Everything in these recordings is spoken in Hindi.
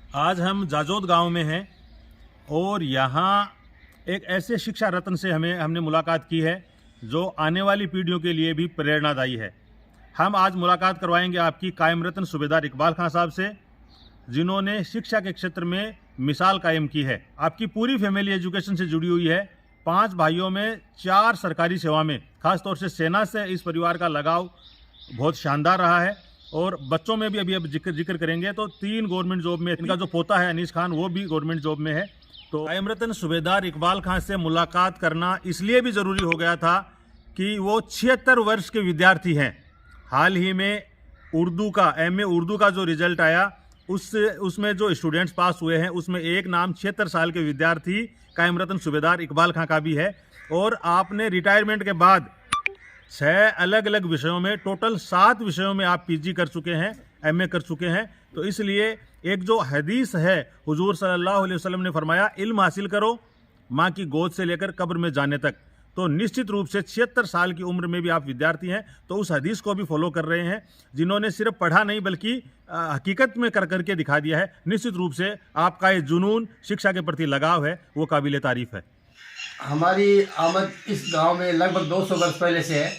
आज हम जाजोद गांव में हैं और यहाँ एक ऐसे शिक्षा रत्न से हमने मुलाकात की है जो आने वाली पीढ़ियों के लिए भी प्रेरणादायी है। हम आज मुलाकात करवाएंगे आपकी कायम रत्न सूबेदार इकबाल खां साहब से, जिन्होंने शिक्षा के क्षेत्र में मिसाल कायम की है। आपकी पूरी फैमिली एजुकेशन से जुड़ी हुई है। 5 भाइयों में 4 सरकारी सेवा में, खासतौर से सेना से इस परिवार का लगाव बहुत शानदार रहा है। और बच्चों में भी अब जिक्र करेंगे तो 3 गवर्नमेंट जॉब में, इनका जो पोता है अनीस खान वो भी गवर्नमेंट जॉब में है। तो कायम रत्न सूबेदार इकबाल खां से मुलाकात करना इसलिए भी ज़रूरी हो गया था कि वो 76 वर्ष के विद्यार्थी हैं। हाल ही में उर्दू का MA उर्दू का जो रिजल्ट आया उसमें जो स्टूडेंट्स पास हुए हैं उसमें एक नाम 76 साल के विद्यार्थी कायम रत्न सूबेदार इकबाल खां का भी है। और आपने रिटायरमेंट के बाद 6 अलग अलग विषयों में, टोटल 7 विषयों में आप PG कर चुके हैं, MA कर चुके हैं। तो इसलिए एक जो हदीस है, हुजूर सल्लल्लाहु अलैहि वसल्लम ने फरमाया, इल्म हासिल करो माँ की गोद से लेकर कब्र में जाने तक। तो निश्चित रूप से 76 साल की उम्र में भी आप विद्यार्थी हैं, तो उस हदीस को भी फॉलो कर रहे हैं, जिन्होंने सिर्फ पढ़ा नहीं बल्कि हकीकत में कर करके दिखा दिया है। निश्चित रूप से आपका ये जुनून, शिक्षा के प्रति लगाव है, वो काबिल तारीफ़ है। हमारी आमद इस गांव में लगभग 200 वर्ष पहले से है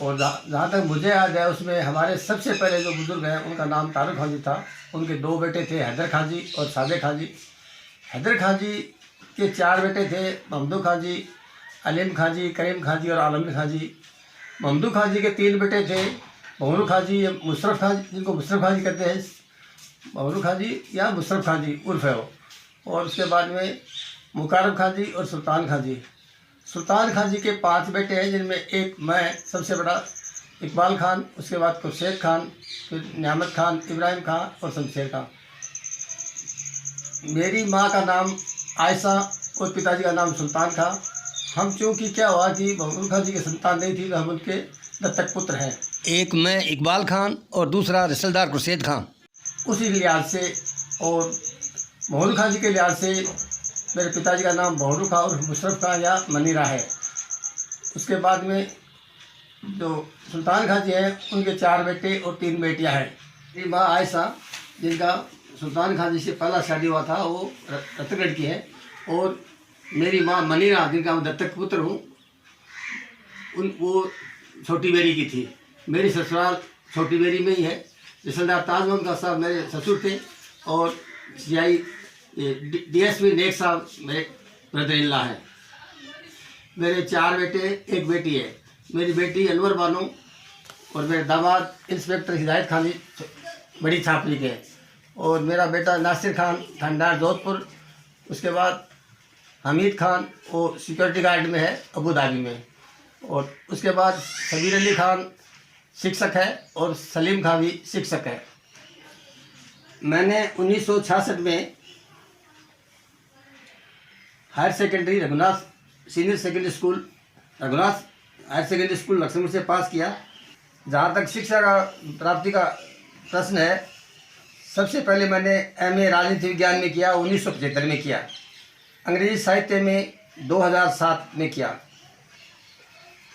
और जहाँ तक मुझे याद है उसमें हमारे सबसे पहले जो बुजुर्ग हैं उनका नाम तारुक खां जी था। उनके 2 बेटे थे, हैदर खां जी और सादे खां जी। हैदर खां जी के 4 बेटे थे, महमदू खां जी, अलीम खां जी, करीम खां जी और आलमगीर खां जी। महमदू खां जी के 3 बेटे थे, महमूद खां जी, मुशरफ खां जी, जिनको मुशरफ खां जी कहते हैं, महमूद खां जी या मुशरफ खां जी उर्फ है वो। और उसके बाद में मुकारब खां जी और सुल्तान खां जी। सुल्तान खां जी के 5 बेटे हैं, जिनमें एक मैं सबसे बड़ा, इकबाल खान, उसके बाद खुर्शीद खान, फिर नियामत खान, इब्राहिम खां और शमशेर खां। मेरी माँ का नाम आयशा और पिताजी का नाम सुल्तान खां। हम चूँकि क्या हुआ कि महमूद खां जी की संतान नहीं थी तो हम उनके दत्तक पुत्र हैं। एक मैं इकबाल खान और दूसरा रिसलदार खुर्शीद खां। उसी लिहाज से और महमूद खां जी के लिहाज से मेरे पिताजी का नाम बहरू खां और मुशरफ खां या मनीरा है। उसके बाद में जो सुल्तान खां जी हैं उनके 4 बेटे और 3 बेटियां हैं। मेरी माँ आयशा, जिनका सुल्तान खां जी से पहला शादी हुआ था, वो रतनगढ़ की है। और मेरी माँ मनीरा, जिनका मैं दत्तक पुत्र हूँ, वो छोटी बेरी की थी। मेरी ससुराल छोटी बेरी में ही है। रिसलदार ताज मोहम्मद साहब मेरे ससुर थे और CI DSP नेक साहब मेरे ब्रदर इन लॉ हैं। मेरे 4 बेटे, 1 बेटी है। मेरी बेटी अनवर बानो और मेरे दामाद इंस्पेक्टर हिदायत खान जी बड़ी छापरी के हैं। और मेरा बेटा नासिर खान थानेदार जोधपुर। उसके बाद हमीद खान, वो सिक्योरिटी गार्ड में है अबू धाबी में। और उसके बाद सबीर अली खान शिक्षक है और सलीम खान भी शिक्षक है। मैंने 1966 में higher secondary Raghunath senior secondary school, Raghunath higher secondary school Lakshman से पास किया। जहाँ तक शिक्षा का प्राप्ति का प्रश्न है, सबसे पहले मैंने MA राजनीति विज्ञान में किया, 1975 में किया। अंग्रेजी साहित्य में 2007 में किया।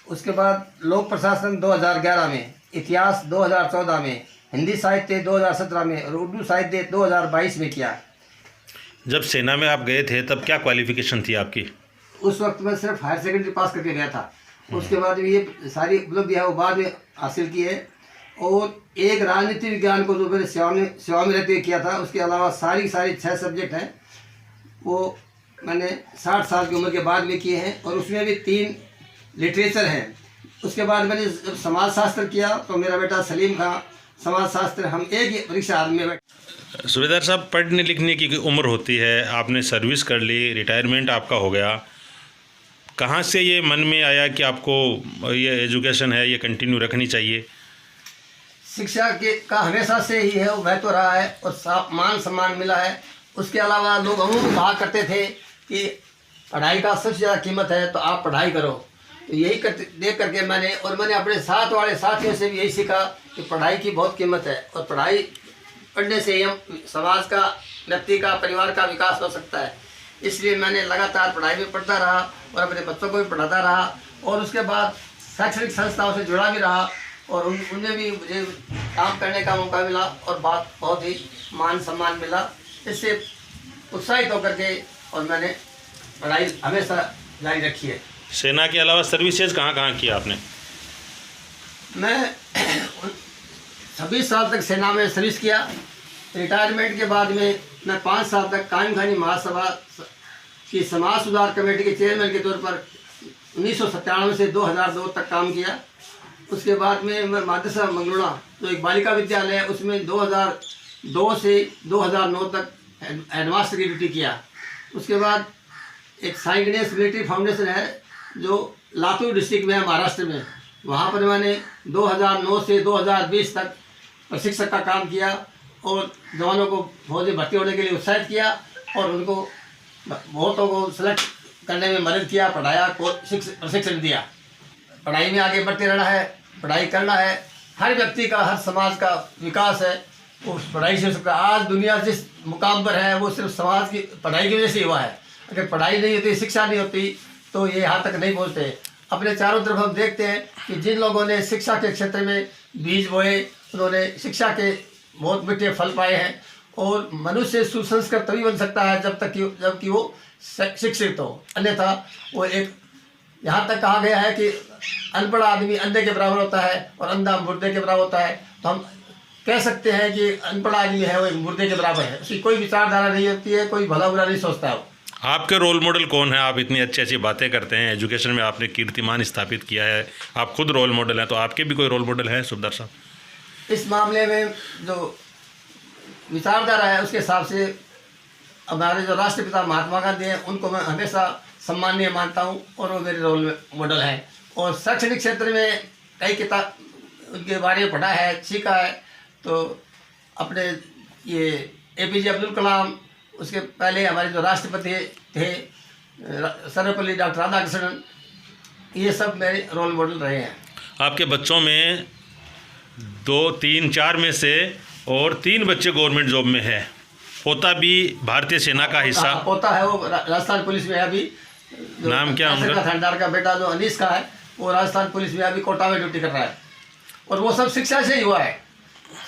उसके बाद लोक प्रशासन 2011 में, इतिहास 2014 में, हिंदी साहित्य 2017 में और उर्दू साहित्य 2022 में किया। जब सेना में आप गए थे तब क्या क्वालिफिकेशन थी आपकी? उस वक्त मैं सिर्फ हायर सेकेंडरी पास करके गया था। उसके बाद ये सारी उपलब्धियाँ वो बाद में हासिल की है। और एक राजनीति विज्ञान को जो मैंने सेवा में रहते हुए किया था, उसके अलावा सारी 6 सब्जेक्ट हैं वो मैंने 60 साल की उम्र के बाद में किए हैं। और उसमें भी 3 लिटरेचर हैं। उसके बाद मैंने जब समाज शास्त्र किया तो मेरा बेटा सलीम खां समाज शास्त्र, हम एक ही परीक्षा में बैठे। सूबेदार साहब, पढ़ने लिखने की उम्र होती है, आपने सर्विस कर ली, रिटायरमेंट आपका हो गया, कहाँ से ये मन में आया कि आपको ये एजुकेशन है ये कंटिन्यू रखनी चाहिए? शिक्षा का हमेशा से ही है वो महत्व रहा है और मान सम्मान मिला है। उसके अलावा लोग अमूमन कहा करते थे कि पढ़ाई का सबसे ज़्यादा कीमत है तो आप पढ़ाई करो। तो यही देख करके मैंने अपने साथ वाले साथियों से भी यही सीखा कि पढ़ाई की बहुत कीमत है और पढ़ाई पढ़ने से ही हम समाज का, व्यक्ति का, परिवार का विकास हो सकता है। इसलिए मैंने लगातार पढ़ाई में पढ़ता रहा और अपने बच्चों को भी पढ़ाता रहा। और उसके बाद शैक्षणिक संस्थाओं से जुड़ा भी रहा और उनमें भी मुझे काम करने का मौका मिला और बहुत ही मान सम्मान मिला। इससे उत्साहित होकर के और मैंने पढ़ाई हमेशा जारी रखी है। सेना के अलावा सर्विसेज कहाँ कहाँ किया आपने? मैं 26 साल तक सेना में सर्विस किया। रिटायरमेंट के बाद में मैं 5 साल तक कायम खानी महासभा की समाज सुधार कमेटी के चेयरमैन के तौर पर 1997 से 2002 तक काम किया। उसके बाद में मैं मादरसा मंगलोड़ा जो एक बालिका विद्यालय है उसमें 2002 से 2009 तक हेडमास्टर की ड्यूटी किया। उसके बाद एक साई गणेश मिलिट्री फाउंडेशन है जो लातूर डिस्ट्रिक्ट में है महाराष्ट्र में, वहाँ पर मैंने 2009 से 2020 तक प्रशिक्षक का काम किया और जवानों को फौज में भर्ती होने के लिए उत्साहित किया और उनको बहुतों को सेलेक्ट करने में मदद किया, पढ़ाया, प्रशिक्षण दिया। पढ़ाई में आगे बढ़ते रहना है, पढ़ाई करना है। हर व्यक्ति का, हर समाज का विकास है उस पढ़ाई से हो सकता है। आज दुनिया जिस मुकाम पर है वो सिर्फ समाज की पढ़ाई की वजह से हुआ है। अगर पढ़ाई नहीं होती, शिक्षा नहीं होती तो ये यहाँ तक नहीं पहुँचते। अपने चारों तरफ हम देखते हैं कि जिन लोगों ने शिक्षा के क्षेत्र में बीज बोए उन्होंने शिक्षा के बहुत मीठे फल पाए हैं। और मनुष्य सुसंस्कृत तभी बन सकता है जबकि वो शिक्षित हो, अन्यथा वो एक यहाँ तक कहा गया है कि अनपढ़ आदमी अंधे के बराबर होता है और अंधा मुर्दे के बराबर होता है। तो हम कह सकते हैं कि अनपढ़ आदमी है वो एक मुर्दे के बराबर है, उसकी कोई विचारधारा नहीं होती है, कोई भला बुरा नहीं सोचता है। आपके रोल मॉडल कौन है? आप इतनी अच्छी अच्छी बातें करते हैं, एजुकेशन में आपने कीर्तिमान स्थापित किया है, आप खुद रोल मॉडल हैं, तो आपके भी कोई रोल मॉडल है सुबेदार साहब? इस मामले में जो विचारधारा है उसके हिसाब से हमारे जो राष्ट्रपिता महात्मा गांधी हैं उनको मैं हमेशा सम्माननीय मानता हूं और वो मेरे रोल मॉडल हैं। और शैक्षणिक क्षेत्र में कई किताब उनके बारे में पढ़ा है, सीखा है। तो अपने ये APJ अब्दुल कलाम, उसके पहले हमारे जो राष्ट्रपति थे सर्वपल्ली डॉक्टर राधाकृष्णन, ये सब मेरे रोल मॉडल रहे हैं। आपके बच्चों में 2, 3, 4 में से और 3 बच्चे गवर्नमेंट जॉब में है, पोता भी भारतीय सेना का हिस्सा। पोता है वो राजस्थान पुलिस में है अभी। नाम क्या उनका? थानेदार का बेटा जो अनीस का है वो राजस्थान पुलिस में अभी कोटा में ड्यूटी कर रहा है। और वो सब शिक्षा से ही हुआ है,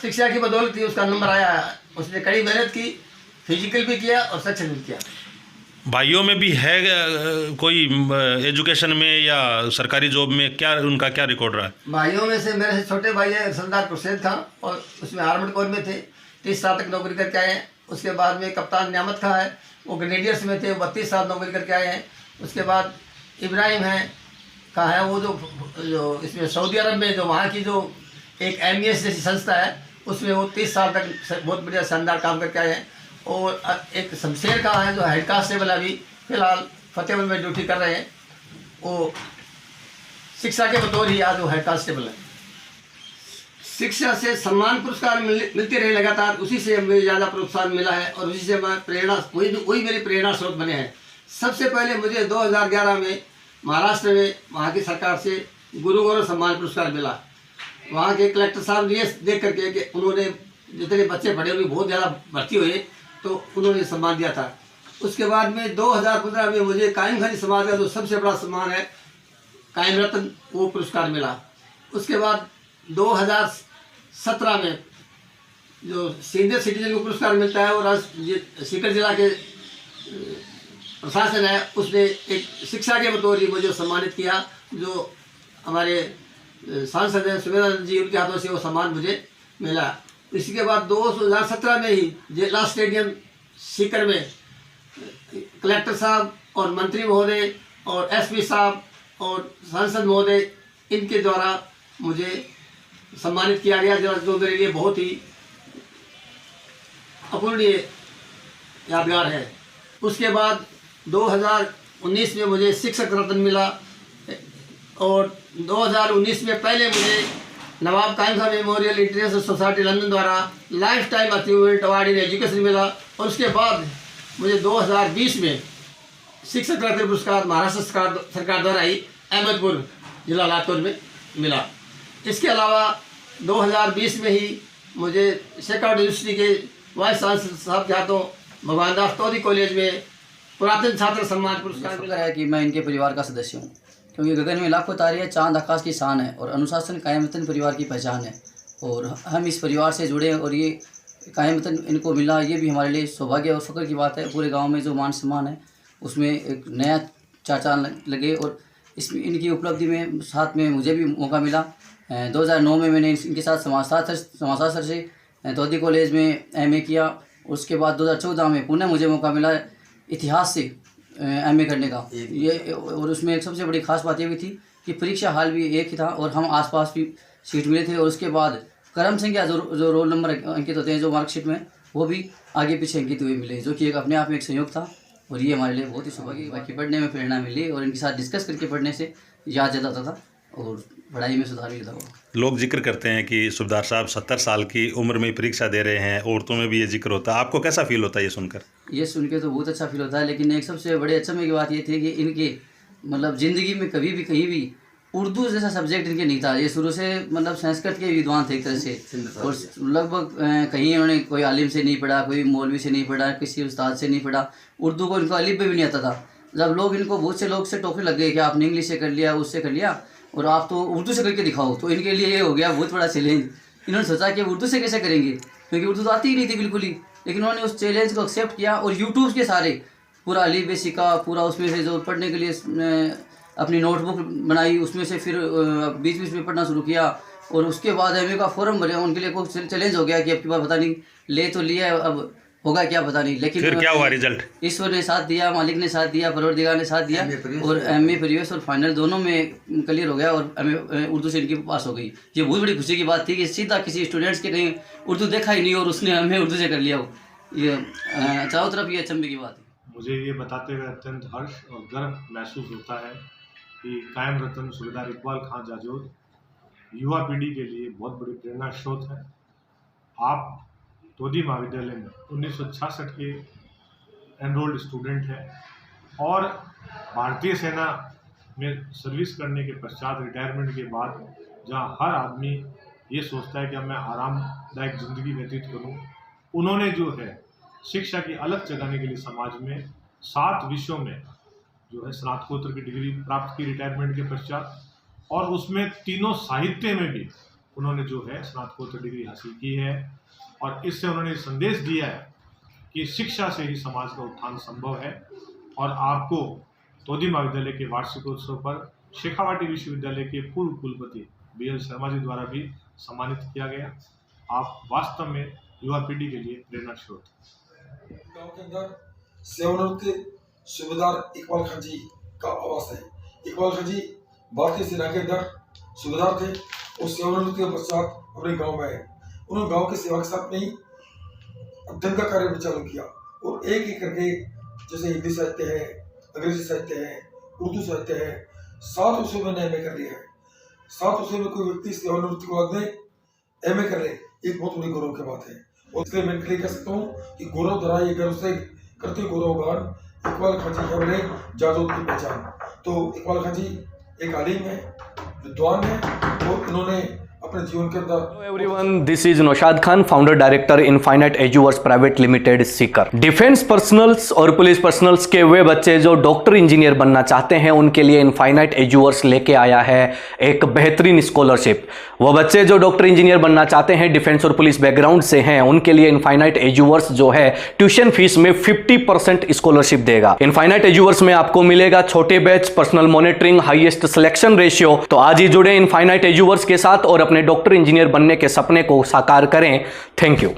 शिक्षा की बदौलत ही उसका नंबर आया है। उसने कड़ी मेहनत की, फिजिकल भी किया और सेक्शन भी किया। भाइयों में भी है कोई एजुकेशन में या सरकारी जॉब में, क्या उनका क्या रिकॉर्ड रहा है? भाइयों में से मेरे से छोटे भाई है सरदार कुरशेद खान और उसमें आर्मड कोर में थे, 30 साल तक नौकरी करके आए हैं। उसके बाद में कप्तान नियामत खां है, वो ग्रेनेडियर्स में थे, 32 साल नौकरी करके आए हैं। उसके बाद इब्राहिम है कहाँ है वो जो इसमें सऊदी अरब में जो वहाँ की जो एक MES जैसी संस्था है उसमें वो 30 साल तक बहुत बढ़िया शानदार काम करके आए हैं। और एक शमशेर कहाँ है जो हेड कांस्टेबल अभी फिलहाल फतेहपुर में ड्यूटी कर रहे हैं, वो शिक्षा के बतौर ही आज वो हेड कांस्टेबल है। शिक्षा से सम्मान पुरस्कार मिलते रहे लगातार, उसी से मुझे ज़्यादा प्रोत्साहन मिला है और उसी से मैं प्रेरणा वही मेरी प्रेरणा स्रोत बने हैं। सबसे पहले मुझे 2011 में महाराष्ट्र में वहाँ की सरकार से गुरु गौरव सम्मान पुरस्कार मिला। वहाँ के कलेक्टर साहब ने ये देख करके कि उन्होंने जितने बच्चे पढ़े उनकी बहुत ज़्यादा भर्ती हुए तो उन्होंने सम्मान दिया था। उसके बाद में 2015 में मुझे कायम खानी समाज का जो सबसे बड़ा सम्मान है कायम रत्न, वो पुरस्कार मिला। उसके बाद 2017 में जो सीनियर सिटीजन को पुरस्कार मिलता है और सीकर जिला के प्रशासन है उसने एक शिक्षा के बतौर ही मुझे सम्मानित किया, जो हमारे सांसद हैं सुबेदार जी, उनके हाथों से वो सम्मान मुझे मिला। इसी के बाद 2017 में ही जिला स्टेडियम सीकर में कलेक्टर साहब और मंत्री महोदय और SP साहब और सांसद महोदय इनके द्वारा मुझे सम्मानित किया गया, जो मेरे लिए बहुत ही अपूर्णीय यादगार है। उसके बाद 2019 में मुझे शिक्षक रत्न मिला और 2019 में पहले मुझे Nawab Qayam Khan memorial international society London द्वारा life time achievement award in education मिला। और उसके बाद मुझे 2020 में शिक्षक रत्न पुरस्कार महाराष्ट्र सरकार द्वारा ही अहमदपुर जिला लातूर में मिला। इसके अलावा 2020 में ही मुझे शेखावट यूनिवर्सिटी के वाइस चांसलर साहब के हाथों भगवान दास तौरी कॉलेज में पुरातन छात्र सम्मान पुरस्कार मिला है कि मैं इनके परिवार का सदस्य हूँ, क्योंकि गगन में लाखों तारे हैं, चांद आकाश की शान है और अनुशासन कायम वतन परिवार की पहचान है। और हम इस परिवार से जुड़े हैं और ये कायम वतन इनको मिला, ये भी हमारे लिए सौभाग्य और फ़ख्र की बात है। पूरे गांव में जो मान सम्मान है उसमें एक नया चार लगे और इसमें इनकी उपलब्धि में साथ में मुझे भी मौका मिला। 2009 में मैंने इनके साथ समाजशास्त्र से तौदी कॉलेज में MA किया। उसके बाद 2014 में पुनः मुझे मौका मिला इतिहास से MA करने का। ये और उसमें एक सबसे बड़ी खास बात ये भी थी कि परीक्षा हाल भी एक ही था और हम आसपास भी सीट मिले थे। और उसके बाद क्रम संख्या जो रोल नंबर अंकित होते हैं जो मार्कशीट में, वो भी आगे पीछे अंकित हुए मिले, जो कि एक अपने आप में एक संयोग था। और ये हमारे लिए बहुत ही सौभाग्य। बाकी पढ़ने में प्रेरणा मिली और इनके साथ डिस्कस करके पढ़ने से याद ज़्यादा आता था और पढ़ाई में सुधार भी ज़्यादा हुआ। लोग जिक्र करते हैं कि सुबेदार साहब 70 साल की उम्र में परीक्षा दे रहे हैं, औरतों में भी ये जिक्र होता है। आपको कैसा फील होता है ये सुनकर? ये सुन के तो बहुत अच्छा फील होता है, लेकिन एक सबसे बड़े अचंभे की बात ये थी कि इनके मतलब ज़िंदगी में कभी भी कहीं भी उर्दू जैसा सब्जेक्ट इनके नहीं था। ये शुरू से मतलब संस्कृत के विद्वान थे एक तरह से, और लगभग कहीं इन्होंने कोई आलिम से नहीं पढ़ा, कोई मौलवी से नहीं पढ़ा, किसी उस्ताद से नहीं पढ़ा। उर्दू को इनको अलिफ भी नहीं आता था। जब लोग इनको बहुत से लोग से टोकने लग गए कि आपने इंग्लिश से कर लिया, उससे कर लिया और आप तो उर्दू से करके दिखाओ, तो इनके लिए ये हो गया बहुत बड़ा चैलेंज। इन्होंने सोचा कि उर्दू से कैसे करेंगे, क्योंकि उर्दू तो आती ही नहीं थी बिल्कुल ही। लेकिन उन्होंने उस चैलेंज को एक्सेप्ट किया और यूट्यूब के सारे पूरा अलिफ बे सीखा, पूरा उसमें से जो पढ़ने के लिए अपनी नोटबुक बनाई, उसमें से फिर बीच बीच में पढ़ना शुरू किया। और उसके बाद MA का फॉर्म भरे, उनके लिए कोई चैलेंज हो गया कि अब की बार पता नहीं ले तो लिया, अब होगा क्या पता नहीं। लेकिन फिर क्या हुआ रिजल्ट? ईश्वर ने साथ दिया, मालिक ने साथ दिया, परवरदिगार ने साथ दिया और MA प्रीवियस और फाइनल दोनों में क्लियर हो गया और MA उर्दू से इनकी पास हो गई। ये बहुत बड़ी खुशी की बात थी कि सीधा किसी स्टूडेंट्स के कहीं उर्दू देखा ही नहीं और उसने MA उर्दू से कर लिया हो। ये चारों तरफ ये अचंभे की बात है। मुझे ये बताते हुए अत्यंत हर्ष और गर्व महसूस होता है कि कायम रतन सूबेदार इकबाल खां जाजोद युवा पीढ़ी के लिए बहुत बड़ी प्रेरणा स्रोत है। आप तौदी महाविद्यालय में 1966 के एनरोल्ड स्टूडेंट हैं और भारतीय सेना में सर्विस करने के पश्चात रिटायरमेंट के बाद जहां हर आदमी ये सोचता है कि अब मैं आरामदायक ज़िंदगी व्यतीत करूं, उन्होंने जो है शिक्षा की अलग जगाने के लिए समाज में 7 विषयों में जो है स्नातकोत्तर की डिग्री प्राप्त की रिटायरमेंट के पश्चात, और उसमें 3 साहित्य में भी उन्होंने जो है स्नातकोत्तर डिग्री हासिल की है। और इससे उन्होंने संदेश दिया है कि शिक्षा से ही समाज का उत्थान संभव है। और आपको तौदी महाविद्यालय के वार्षिकोत्सव पर शेखावाटी विश्वविद्यालय के पूर्व कुलपति BL शर्मा जी द्वारा भी सम्मानित किया गया। आप वास्तव में युवा पीढ़ी के लिए प्रेरणा स्रोत हैं। गाँव के अंदर सेवानिवृत्त सूबेदार इकबाल खां जी का आवास है। इकबाल खां जी भारतीय सेना के अंदर सूबेदार थे और सेवानिवृत्ति के पश्चात अपने गांव में आए। उन्होंने गांव की सेवा के साथ में ही अध्ययन का कार्य भी चालू किया और एक एक करके जैसे हिंदी साहित्य है, अंग्रेजी साहित्य है, उर्दू साहित्य है, 7 विषयों में MA कर लिया है। 7 विषयों में कोई व्यक्ति सेवानिवृत्ति के बाद में MA करे, एक बहुत बड़ी गौरव की बात है। और इसलिए मैं कह सकता हूँ कि गौरव धरा ये गर्व से करते गौरव गान इकबाल खां जी है जाजोद की पहचान। तो इकबाल खां जी एक आलिम है, विद्वान है और इन्होंने अपने जीवन के अंदर। Hello everyone, this is Naushad Khan, founder director infinite eduverse private limited Sikar. Defence personnels और पुलिस पर्सनल्स के वे बच्चे जो डॉक्टर इंजीनियर बनना चाहते हैं उनके लिए इनफाइनाइट एजुवर्स लेके आया है एक बेहतरीन स्कॉलरशिप। वो बच्चे जो डॉक्टर इंजीनियर बनना चाहते हैं, डिफेंस और पुलिस बैकग्राउंड से हैं, उनके लिए इनफाइनाइट एजुवर्स जो है ट्यूशन फीस में 50% स्कॉलरशिप देगा। इनफाइनाइट एजुवर्स में आपको मिलेगा छोटे batch, personal monitoring, highest selection ratio. तो आज ही जुड़े इनफाइनाइट एजुवर्स के साथ और अपने डॉक्टर इंजीनियर बनने के सपने को साकार करें। Thank you.